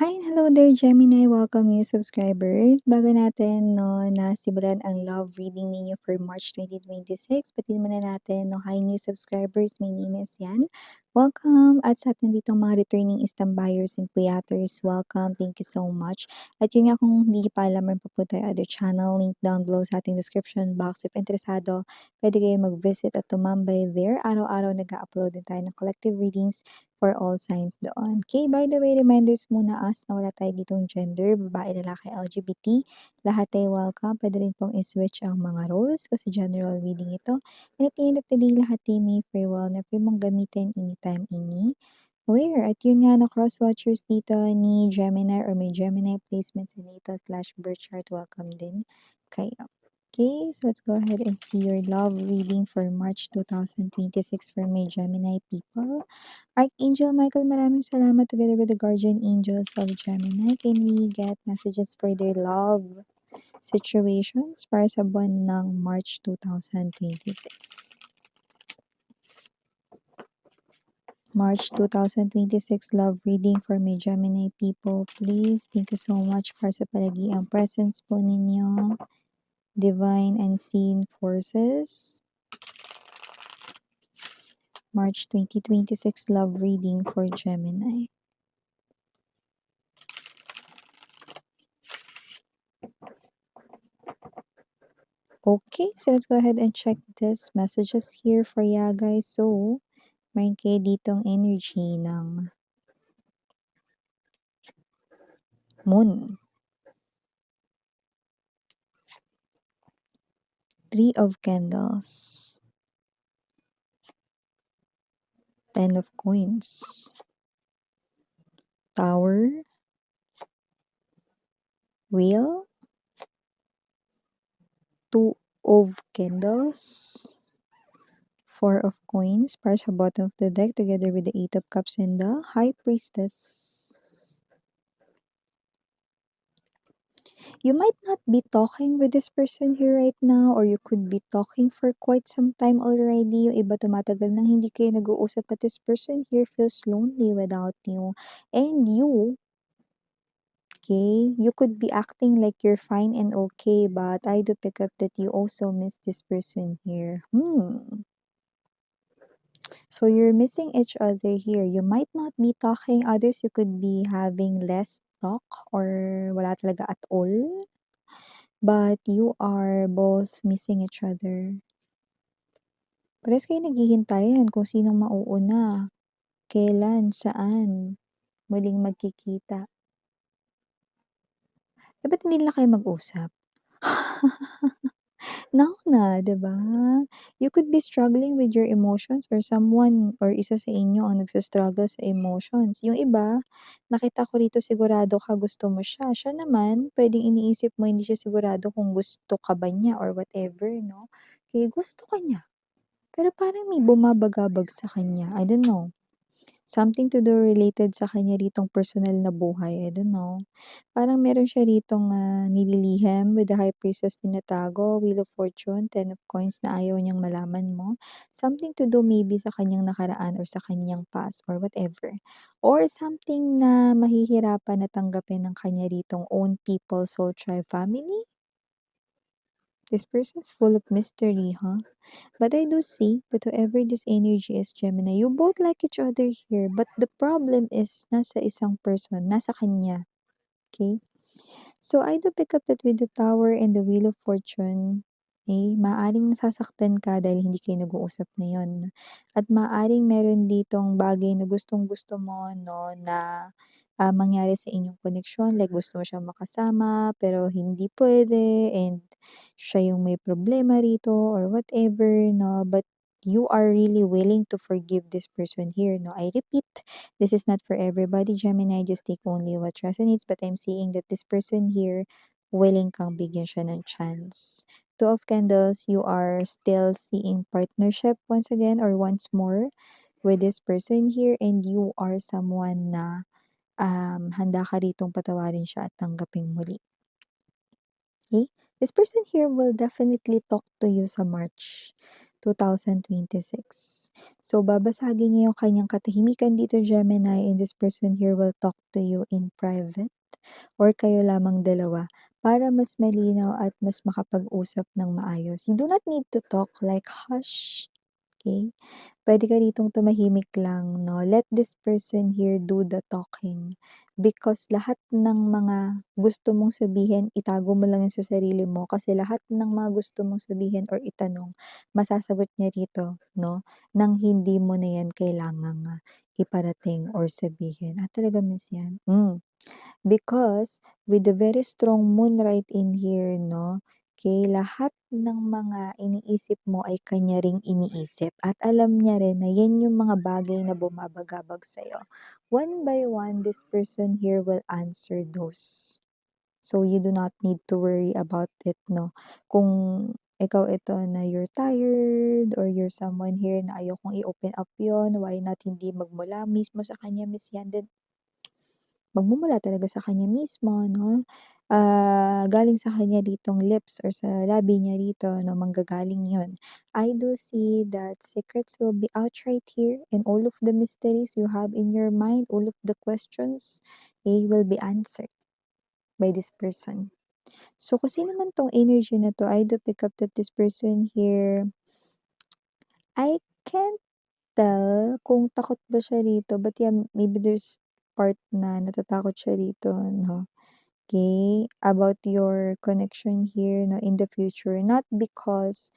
Hi and hello there, Gemini. Welcome new subscribers. Bago natin nasimulan ang love reading ninyo for March 2026, batiin muna natin hi new subscribers. My name is Yan. Welcome. At sa atin ditong mga returning istam buyers and puyaters, welcome. Thank you so much. At yun nga, kung hindi niyo pa alam, meron pa po tayo other channel, link down below sa ating description box. If interesado, pwede kayo mag-visit at tumambay there. Araw-araw nag-upload din tayo ng collective readings for all signs doon. Okay, by the way, reminders muna us na wala tayo ditong gender, babae, lalaki, LGBT. Lahat tayo welcome. Pwede rin pong i-switch ang mga roles kasi general reading ito. And at the end of the day, lahat tayo may free will na free mong gamitin anytime, anywhere. At yun nga, na cross-watchers dito ni Gemini or may Gemini placements sa natal/birth chart, welcome din kayo. Okay, so let's go ahead and see your love reading for March 2026 for my Gemini people. Archangel Michael, maraming salamat together with the guardian angels of Gemini. Can we get messages for their love situations para sa buwan ng March 2026? March 2026 love reading for my Gemini people, please. Thank you so much para sa palagi ang presence po ninyo. Divine unseen forces. March 2026 love reading for Gemini. Okay, so let's go ahead and check this messages here for ya guys. So, mayroon kayo ditong energy ng Moon. Three of Candles. Ten of Coins. Tower. Wheel. Two of Candles. Four of Coins para sa bottom of the deck together with the Eight of Cups and the High Priestess. You might not be talking with this person here right now, or you could be talking for quite some time already. Yung iba tumatagal nang hindi kayo nag-uusap, but this person here feels lonely without you. And you, okay, you could be acting like you're fine and okay, but I do pick up that you also miss this person here. So you're missing each other here. You might not be talking, others you could be having less talk or wala talaga at all. But you are both missing each other. Parehas kayo naghihintayan kung sinong mauuna, kailan, saan, muling magkikita. Eh, ba't hindi na kayo mag-usap? Now na, 'di ba? You could be struggling with your emotions or someone or isa sa inyo ang nagsa-struggle sa emotions. Yung iba, nakita ko rito sigurado ka gusto mo siya. Siya naman, puwedeng iniisip mo hindi siya sigurado kung gusto ka ba niya or whatever, 'no? Kaya gusto ka niya, pero parang may bumabagabag sa kanya. I don't know. Something to do related sa kanya ritong personal na buhay, I don't know. Parang meron siya ritong, nililihim with the High Priestess tinatago, Wheel of Fortune, Ten of Coins na ayaw niyang malaman mo. Something to do maybe sa kanyang nakaraan or sa kanyang past or whatever. Or something na mahihirapan na tanggapin ng kanya ritong own people, soul tribe family? This person's full of mystery, huh? But I do see that whoever this energy is, Gemini, you both like each other here. But the problem is, nasa isang person, nasa kanya. Okay? So I do pick up that with the Tower and the Wheel of Fortune, maaring nasasaktan ka dahil hindi kayo nag-uusap ngayon. At maaring meron ditong bagay na gustong-gusto mo, no, na mangyari sa inyong koneksyon. Like gusto mo siyang makasama, pero hindi pwede, and siya yung may problema rito or whatever, no. But you are really willing to forgive this person here, no. I repeat, this is not for everybody, Gemini. Just take only what resonates. But I'm seeing that this person here, willing kang bigyan siya ng chance. Two of Candles, you are still seeing partnership once again or once more with this person here, and you are someone na handa ka ritong patawarin siya at tanggaping muli. Okay? This person here will definitely talk to you sa March. 2026. So, babasagin niya yung kanyang katahimikan dito, Gemini, and this person here will talk to you in private or kayo lamang dalawa para mas malinaw at mas makapag-usap ng maayos. You do not need to talk like hush, okay? Puwede ka ditong tumahimik lang 'no, let this person here do the talking. Because lahat ng mga gusto mong sabihin itago mo lang 'yan sa sarili mo kasi lahat ng mga gusto mong sabihin or itanong masasagot niya rito 'no, nang hindi mo na 'yan kailangang, iparating or sabihin. Talaga miss 'yan? Because with the very strong moon right in here 'no, okay, lahat ng mga iniisip mo ay kanya ring iniisip at alam niya rin na 'yan yung mga bagay na bumabagabag sa'yo. One by one, this person here will answer those. So, you do not need to worry about it 'no. Kung ikaw ito na you're tired or you're someone here na ayaw kong i-open up yon, why not hindi magmula mismo sa kanya, Miss Yan, then magmumula talaga sa kanya mismo 'no, galing sa kanya ditong lips or sa labi niya rito 'no, manggagaling 'yun. I do see that secrets will be out right here and all of the mysteries you have in your mind, all of the questions, will be answered by this person. So, kung sino man 'tong energy na 'to, I do pick up that this person here, I can't tell kung takot ba siya rito, but yeah, maybe there's part na natatakot siya rito 'no. Okay, about your connection here no, in the future. Not because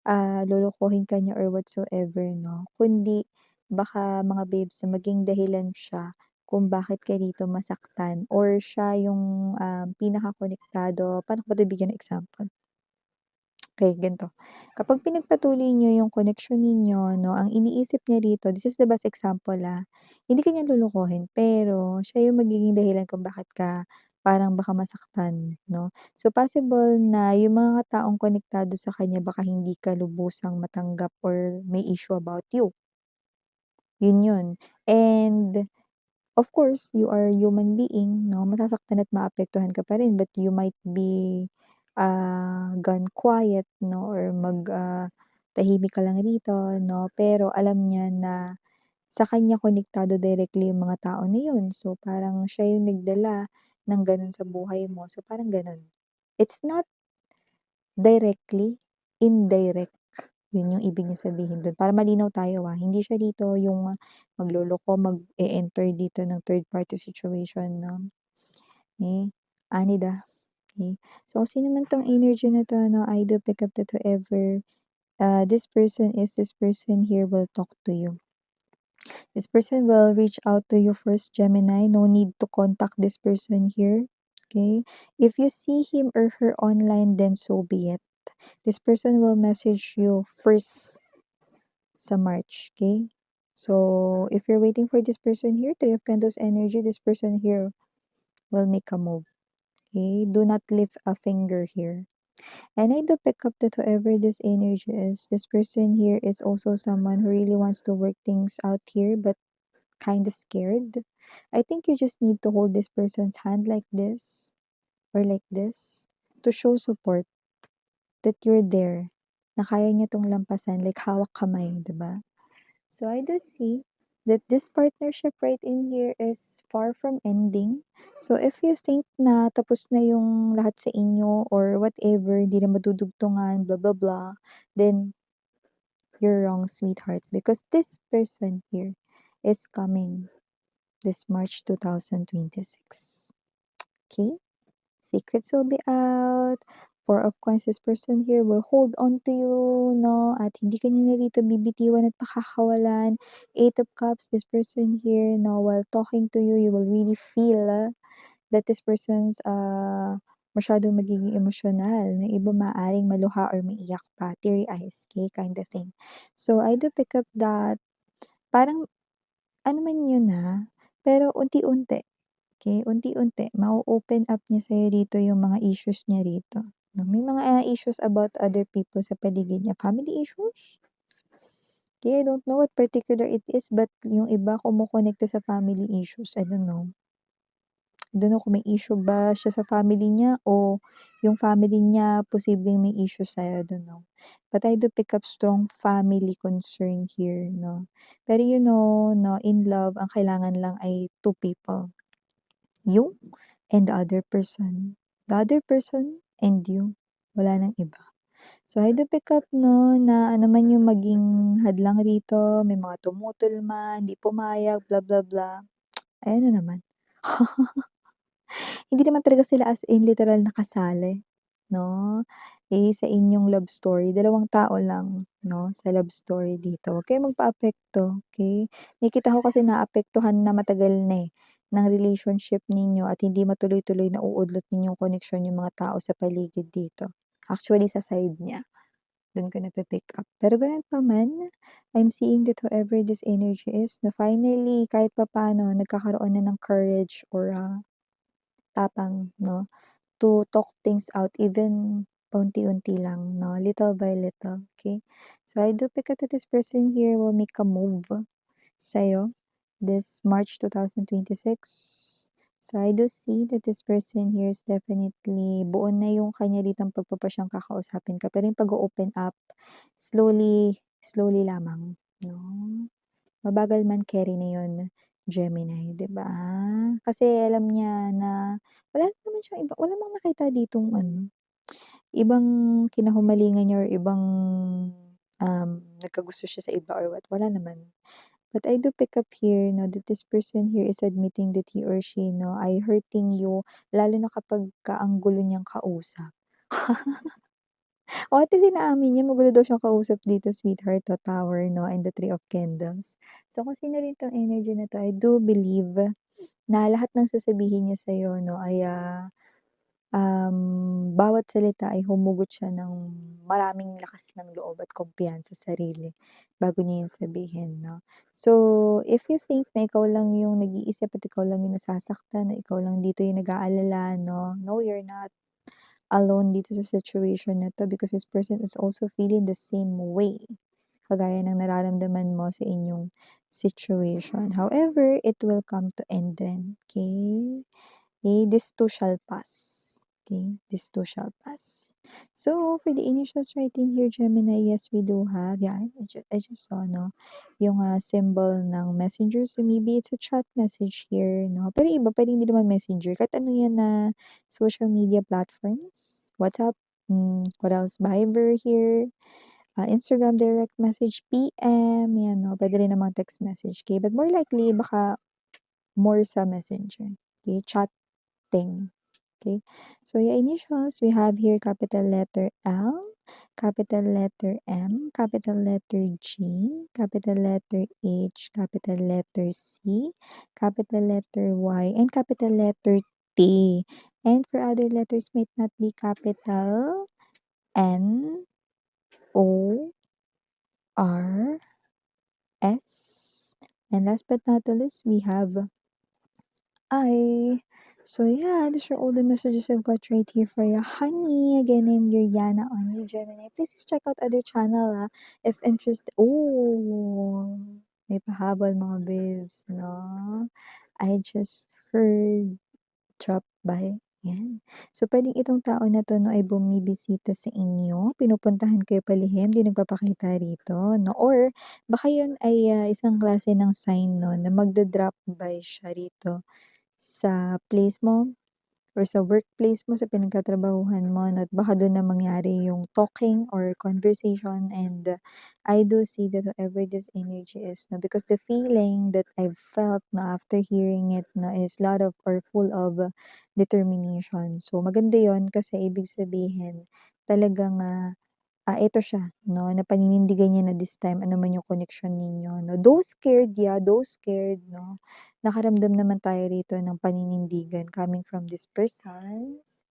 lolokohin ka niya or whatsoever, no? Kundi baka mga babes na maging dahilan siya kung bakit ka dito masaktan or siya yung pinaka-konektado. Paano ko ba ito bigyan ng example? Okay, ganito. Kapag pinagpatuloy niyo yung connection ninyo 'no, ang iniisip niya rito, this is the best example, hindi ka niya lolokohin pero siya yung magiging dahilan kung bakit ka parang baka masaktan 'no. So, possible na yung mga taong konektado sa kanya baka hindi ka lubusang matanggap or may issue about you, yun. And of course, you are human being 'no, masasaktan at maapektuhan ka pa rin but you might be, gone quiet 'no or tahimik ka lang rito 'no, pero alam niya na sa kanya konektado directly yung mga tao na yun. So, parang siya yung nagdala ng gano'n sa buhay mo. So, parang gano'n. It's not directly, indirect. Yun yung ibig niya sabihin dun. Para malinaw tayo, hindi siya dito yung magloloko, mag-e-enter dito ng third party situation 'no. Eh, Anida, eh. So, kung sino man 'tong energy na 'to 'no, I do pick up that whoever, this person is, this person here will talk to you. This person will reach out to you first, Gemini. No need to contact this person here. Okay? If you see him or her online, then so be it. This person will message you first sa March. Okay? So, if you're waiting for this person here, Three of Candles energy, this person here will make a move. Okay? Do not lift a finger here. And I do pick up that whoever this energy is, this person here is also someone who really wants to work things out here, but kind of scared. I think you just need to hold this person's hand like this or like this to show support that you're there, na kaya niyo tong lampasan, like hawak kamay, diba? So I do see that this partnership right in here is far from ending. So if you think na tapos na yung lahat sa inyo or whatever, di na madudugtungan, blah, blah, blah, then you're wrong, sweetheart. Because this person here is coming this March 2026. Okay? Secrets will be out. Four of Coins, this person here will hold on to you, no? At hindi ka niya na rito bibitiwan at pakakawalan. Eight of Cups, this person here, no? While talking to you, you will really feel that this person's masyadong magiging emosyonal. Na iba maaring maluha or maiyak pa. Teary eyes, okay? Kind of thing. So, I do pick up that parang ano man yun pero unti-unti. Okay, unti-unti mau-open up niya sa'yo dito yung mga issues niya rito, 'no. May mga issues about other people sa paligid niya, family issues? Okay, I don't know what particular it is, but yung iba kumokonekta sa family issues, I don't know. I don't know kung may issue ba siya sa family niya o yung family niya posibleng may issue sa'yo, I don't know. But I do pick up strong family concern here, no? Pero you know, no, in love, ang kailangan lang ay two people. You and the other person. The other person and you. Wala nang iba. So, I do pick up, no, na ano man yung maging hadlang rito, may mga tumutol man, di pumayag, blah, blah, blah. Ay, ano naman. Hindi naman talaga sila as in literal na kasali, 'no? Sa inyong love story, dalawang tao lang, 'no, sa love story dito. Huwag kayong magpaapekto, okey? Nakikita ko kasi naapektuhan na matagal na, ng relationship ninyo at hindi matuloy-tuloy nauudlot ninyong koneksyon yung mga tao sa paligid dito. Actually, sa side niya, dun ko napi-pick up. Pero ganun pa man, I'm seeing that whoever this energy is, na finally kahit papaano nagkakaroon na ng courage or, tapang 'no, to talk things out even paunti-unti lang 'no, little by little, okay. So I do pick up that this person here will make a move sa'yo this March 2026. So I do see that this person here is definitely buo na yung kanya ditong pagpapasiyang kakausapin ka, pero yung pag-o-open up, slowly, slowly lamang 'no. Mabagal man carry na yun, Gemini, 'di ba? Kasi alam niya na wala naman siyang iba wala namang nakita ditong ano, ibang kinahumalingan niya or ibang, nagkagusto siya sa iba or what, wala naman. But I do pick up here 'no, that this person here is admitting that he or she 'no, ay hurting you, lalo na kapagka ang gulo niyang kausap. O at least inaamin niya magulo daw siyang kausap dito, sweetheart, o tower 'no, and the three of candles. So kung sino rin 'tong energy na 'to, I do believe na lahat ng sasabihin niya sa'yo 'no ay, bawat salita ay humugot siya ng maraming lakas ng loob at kumpiyansa sa sarili bago niya 'yun sabihin 'no. So, if you think na ikaw lang yung nag-iisip at ikaw lang yung nasasaktan, na ikaw lang dito yung nag-aalala 'no, no, you're not alone dito sa situation na 'to because this person is also feeling the same way, kagaya ng nararamdaman mo sa inyong situation. However, it will come to end din, okay? Okay, this too shall pass. Okay, this too shall pass. So, for the initials right in here, Gemini, yes, we do have, yeah, I just saw, no, yung symbol ng messenger. So, maybe it's a chat message here, no? Pero iba, pwede hindi naman messenger. Kahit ano yan na social media platforms. WhatsApp, what else? Viber here. Instagram direct message, PM, yan, no? Pwede rin namang text message, okay? But more likely, baka more sa messenger. Okay, chatting. Okay. So your initials, we have here capital letter L, capital letter M, capital letter G, capital letter H, capital letter C, capital letter Y, and capital letter T. And for other letters might not be capital N, O, R, S. And last but not the least, we have I. So yeah, these are all the messages I've got right here for you, honey. Again, I'm your Yana on you, Gemini. Please check out other channel, if interested. Oh, may pahabol mga babes, no? I just heard drop by. Yan. So, pwedeng itong tao na to, no, ay bumibisita sa inyo, pinupuntahan kayo palihim, di nagpapakita rito, no? Or, baka yun ay isang klase ng sign, no, na magda-drop by siya rito sa place mo or sa workplace mo, sa pinagtatrabahuhan mo, no, at baka dun na mangyari yung talking or conversation. And I do see that whatever this energy is, no, because the feeling that I've felt no, after hearing it no, is lot of or full of determination. So maganda yon kasi ibig sabihin talagang ito siya 'no, na paninindigan niya na this time ano man yung connection ninyo 'no. Though scared, yeah, though scared 'no, nakaramdam naman tayo rito ng paninindigan coming from this person's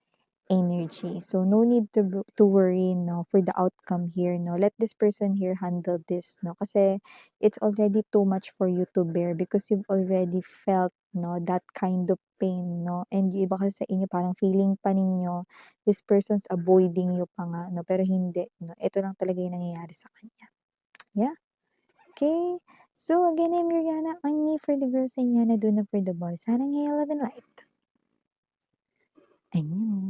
energy. So no need to worry 'no, for the outcome here 'no. Let this person here handle this 'no, kasi it's already too much for you to bear because you've already felt 'no, that kind of pain 'no. And yung iba kasi sa inyo parang feeling pa ninyo this person's avoiding you pa nga 'no, pero hindi 'no. Ito lang talaga yung nangyayari sa kanya. Yeah, okay. So again, I'm Yuriana, only for the girls and Yana, Duna for the boys. Harang hail, love and light. Ayun.